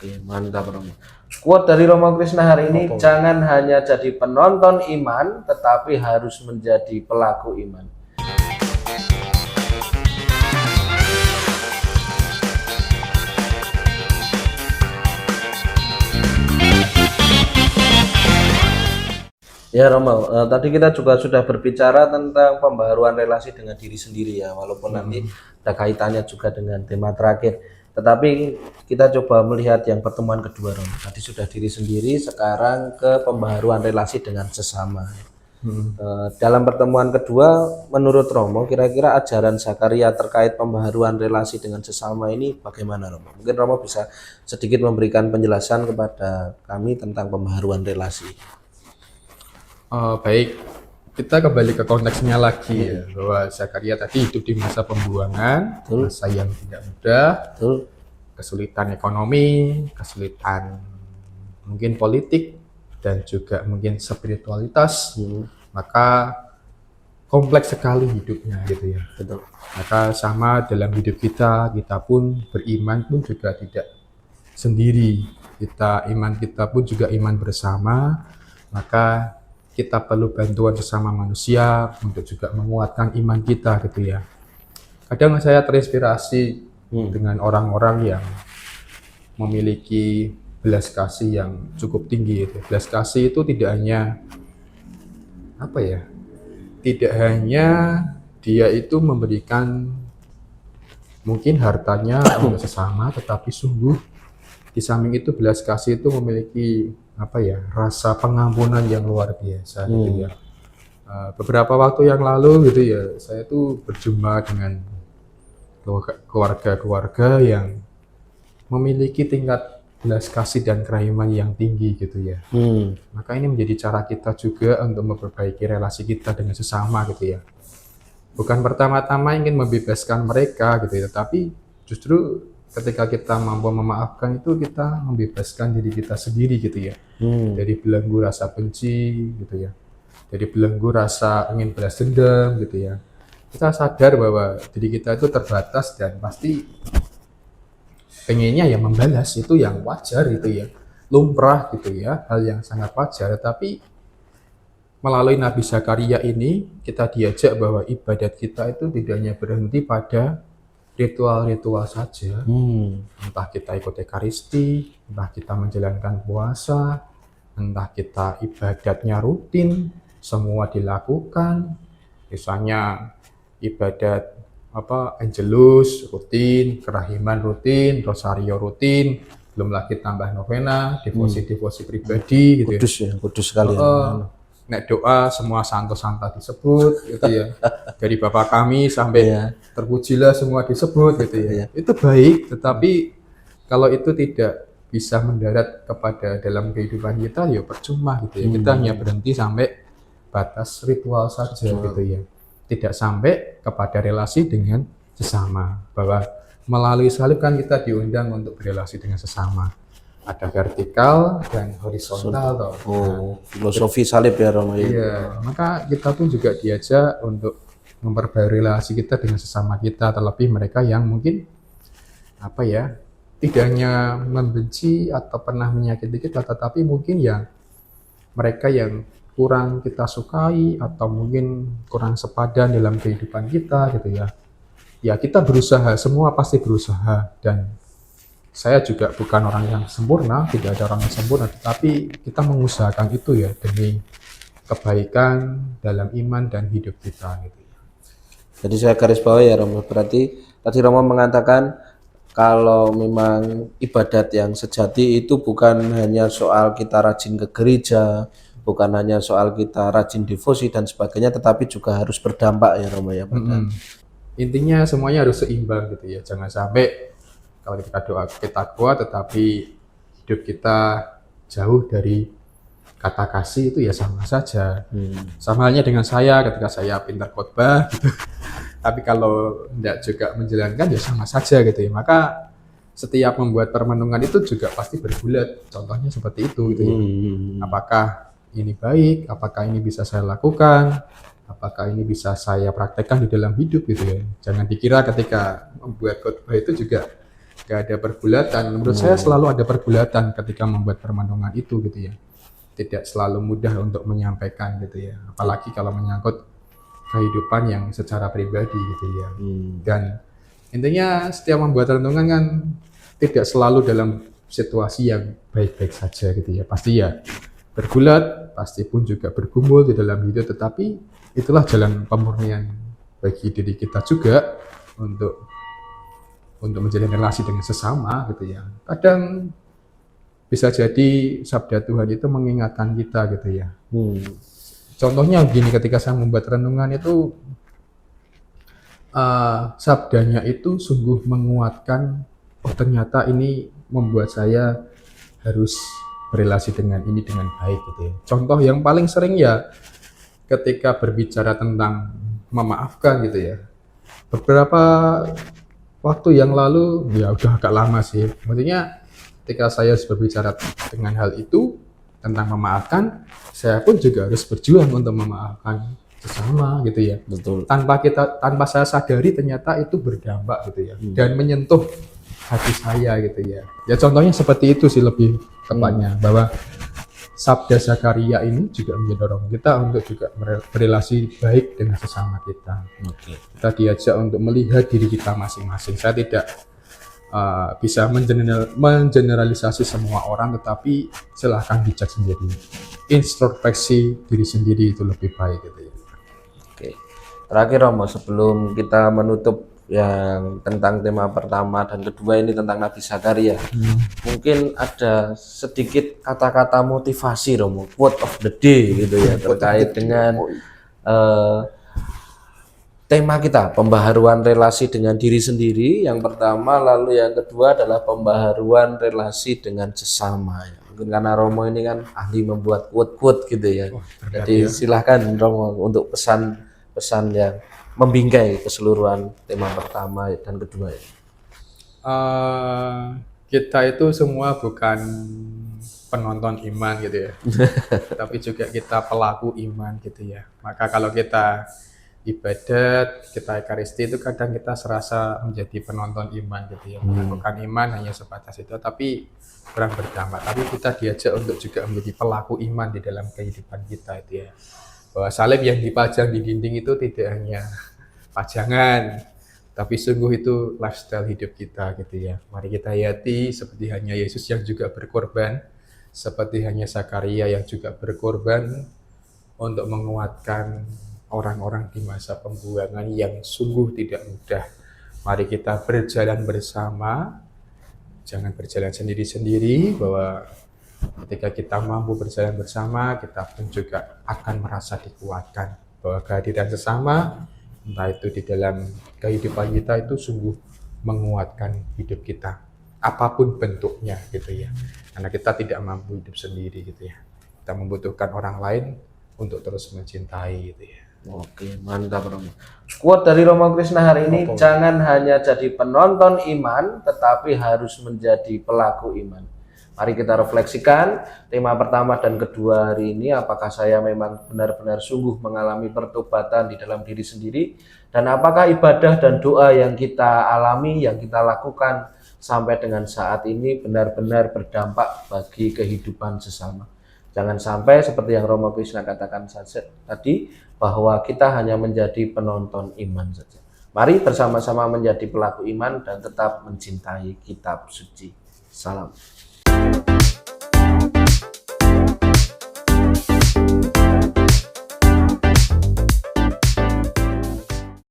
Oke, mantap Romo. Quote dari Romo Krishna hari ini, jangan hanya jadi penonton iman, tetapi harus menjadi pelaku iman. Ya Romo, tadi kita juga sudah berbicara tentang pembaharuan relasi dengan diri sendiri ya, walaupun nanti ada kaitannya juga dengan tema terakhir. Tetapi kita coba melihat yang pertemuan kedua Romo. Tadi sudah diri sendiri, sekarang ke pembaharuan relasi dengan sesama. Dalam pertemuan kedua, menurut Romo, kira-kira ajaran Zakaria terkait pembaharuan relasi dengan sesama ini bagaimana Romo? Mungkin Romo bisa sedikit memberikan penjelasan kepada kami tentang pembaharuan relasi. Baik, kita kembali ke konteksnya lagi ya, bahwa Zakaria tadi hidup di masa pembuangan, masa yang tidak mudah, kesulitan ekonomi, kesulitan mungkin politik, dan juga mungkin spiritualitas, maka kompleks sekali hidupnya gitu ya. Betul. Maka sama dalam hidup kita pun beriman pun juga tidak sendiri. Iman kita pun juga iman bersama, maka kita perlu bantuan sesama manusia untuk juga menguatkan iman kita gitu ya. Kadang saya terinspirasi dengan orang-orang yang memiliki belas kasih yang cukup tinggi itu. Belas kasih itu tidak hanya tidak hanya dia itu memberikan mungkin hartanya untuk sesama, tetapi sungguh di samping itu belas kasih itu memiliki rasa pengampunan yang luar biasa gitu ya. Beberapa waktu yang lalu gitu ya, saya tuh berjumpa dengan keluarga-keluarga yang memiliki tingkat belas kasih dan kerahiman yang tinggi gitu ya. Maka ini menjadi cara kita juga untuk memperbaiki relasi kita dengan sesama gitu ya. Bukan pertama-tama ingin membebaskan mereka gitu ya, tapi justru ketika kita mampu memaafkan itu kita membebaskan diri kita sendiri gitu ya. Dari belenggu rasa benci gitu ya. Dari belenggu rasa ingin balas dendam gitu ya. Kita sadar bahwa diri kita itu terbatas dan pasti pengennya ya membalas, itu yang wajar gitu ya. Lumrah gitu ya, hal yang sangat wajar. Tapi melalui Nabi Zakaria ini kita diajak bahwa ibadat kita itu tidak hanya berhenti pada ritual-ritual saja, entah kita ikut ekaristi, entah kita menjalankan puasa, entah kita ibadatnya rutin, semua dilakukan, misalnya ibadat angelus rutin, kerahiman rutin, rosario rutin, belum lagi tambah novena, devosi pribadi gitu ya. Kudus sekali. Nek doa semua santo-santa disebut gitu ya. Dari Bapa kami sampai terpujilah semua disebut gitu ya. Itu baik, tetapi kalau itu tidak bisa mendarat kepada dalam kehidupan kita ya percuma gitu ya. Kita hanya berhenti sampai batas ritual saja gitu ya. Tidak sampai kepada relasi dengan sesama. Bahwa melalui salib kan kita diundang untuk berrelasi dengan sesama. Ada vertikal dan horizontal. Filosofi salib ya Romo. Iya, maka kita pun juga diajak untuk memperbarui relasi kita dengan sesama kita, terlebih mereka yang mungkin tidak hanya membenci atau pernah menyakiti kita, tetapi mungkin yang mereka yang kurang kita sukai atau mungkin kurang sepadan dalam kehidupan kita gitu ya. Ya kita berusaha, semua pasti berusaha, dan saya juga bukan orang yang sempurna, tidak ada orang yang sempurna, tetapi kita mengusahakan itu ya demi kebaikan dalam iman dan hidup kita gitu. Jadi saya garis bawah ya Romo, berarti tadi Romo mengatakan kalau memang ibadat yang sejati itu bukan hanya soal kita rajin ke gereja, bukan hanya soal kita rajin devosi dan sebagainya, tetapi juga harus berdampak ya Romo ya. Intinya semuanya harus seimbang gitu ya, jangan sampai kalau kita doa kita kuat tetapi hidup kita jauh dari kata kasih, itu ya sama saja. Sama halnya dengan saya ketika saya pintar khotbah gitu. Tapi kalau tidak juga menjalankan ya sama saja gitu ya. Maka setiap membuat permenungan itu juga pasti bergulat. Contohnya seperti itu gitu ya. Apakah ini baik? Apakah ini bisa saya lakukan? Apakah ini bisa saya praktekkan di dalam hidup gitu ya. Jangan dikira ketika membuat khotbah itu juga gak ada pergulatan. Menurut saya selalu ada pergulatan ketika membuat permenungan itu gitu ya. Tidak selalu mudah untuk menyampaikan gitu ya. Apalagi kalau menyangkut kehidupan yang secara pribadi gitu ya. Dan intinya setiap membuat renungan kan tidak selalu dalam situasi yang baik-baik saja gitu ya. Pasti ya bergulat, pasti pun juga bergumul di dalam hidup, tetapi itulah jalan pemurnian bagi diri kita juga untuk menjalin relasi dengan sesama gitu ya. Kadang bisa jadi sabda Tuhan itu mengingatkan kita gitu ya. Contohnya gini, ketika saya membuat renungan itu sabdanya itu sungguh menguatkan, oh ternyata ini membuat saya harus berelasi dengan ini dengan baik gitu ya. Contoh yang paling sering ya ketika berbicara tentang memaafkan gitu ya. Beberapa waktu yang lalu, ya udah agak lama sih. Maksudnya ketika saya harus berbicara dengan hal itu, tentang memaafkan, saya pun juga harus berjuang untuk memaafkan sesama gitu ya. Betul. Tanpa saya sadari ternyata itu berdampak gitu ya. Dan menyentuh hati saya gitu ya. Ya contohnya seperti itu sih lebih tepatnya, bahwa Sabda Zakaria ini juga mendorong kita untuk juga berelasi baik dengan sesama kita. Kita diajak untuk melihat diri kita masing-masing. Saya tidak bisa mengeneralisasi semua orang, tetapi silahkan bijak sendiri. Introspeksi diri sendiri itu lebih baik gitu ya. Oke. Terakhir Romo, sebelum kita menutup yang tentang tema pertama dan kedua ini tentang Nabi Zakaria, mungkin ada sedikit kata-kata motivasi Romo, quote of the day gitu ya, terkait dengan tema kita, pembaharuan relasi dengan diri sendiri yang pertama, lalu yang kedua adalah pembaharuan relasi dengan sesama ya. Mungkin karena Romo ini kan ahli membuat quote-quote gitu ya. Jadi silahkan Romo untuk pesan-pesan yang membingkai keseluruhan tema pertama dan kedua ya. Kita itu semua bukan penonton iman gitu ya, tapi juga kita pelaku iman gitu ya. Maka kalau kita ibadat, kita ekaristi itu kadang kita serasa menjadi penonton iman gitu ya. Bukan iman hanya sebatas itu, tapi kurang berdampak. Tapi kita diajak untuk juga menjadi pelaku iman di dalam kehidupan kita itu ya. Bahwa salib yang dipajang di dinding itu tidak hanya pajangan, tapi sungguh itu lifestyle hidup kita gitu ya. Mari kita hayati seperti hanya Yesus yang juga berkorban, seperti hanya Zakaria yang juga berkorban untuk menguatkan orang-orang di masa pembuangan yang sungguh tidak mudah. Mari kita berjalan bersama, jangan berjalan sendiri-sendiri, bahwa ketika kita mampu berjalan bersama, kita pun juga akan merasa dikuatkan. Bahwa kehadiran sesama, entah itu di dalam kehidupan kita, itu sungguh menguatkan hidup kita. Apapun bentuknya gitu ya. Karena kita tidak mampu hidup sendiri gitu ya. Kita membutuhkan orang lain untuk terus mencintai gitu ya. Oke, mantap Romo. Quote dari Romo Krishna hari ini, jangan hanya jadi penonton iman, tetapi harus menjadi pelaku iman. Mari kita refleksikan tema pertama dan kedua hari ini, apakah saya memang benar-benar sungguh mengalami pertobatan di dalam diri sendiri, dan apakah ibadah dan doa yang kita alami, yang kita lakukan sampai dengan saat ini benar-benar berdampak bagi kehidupan sesama. Jangan sampai seperti yang Romo Krishna katakan saja tadi, bahwa kita hanya menjadi penonton iman saja. Mari bersama-sama menjadi pelaku iman dan tetap mencintai kitab suci. Salam.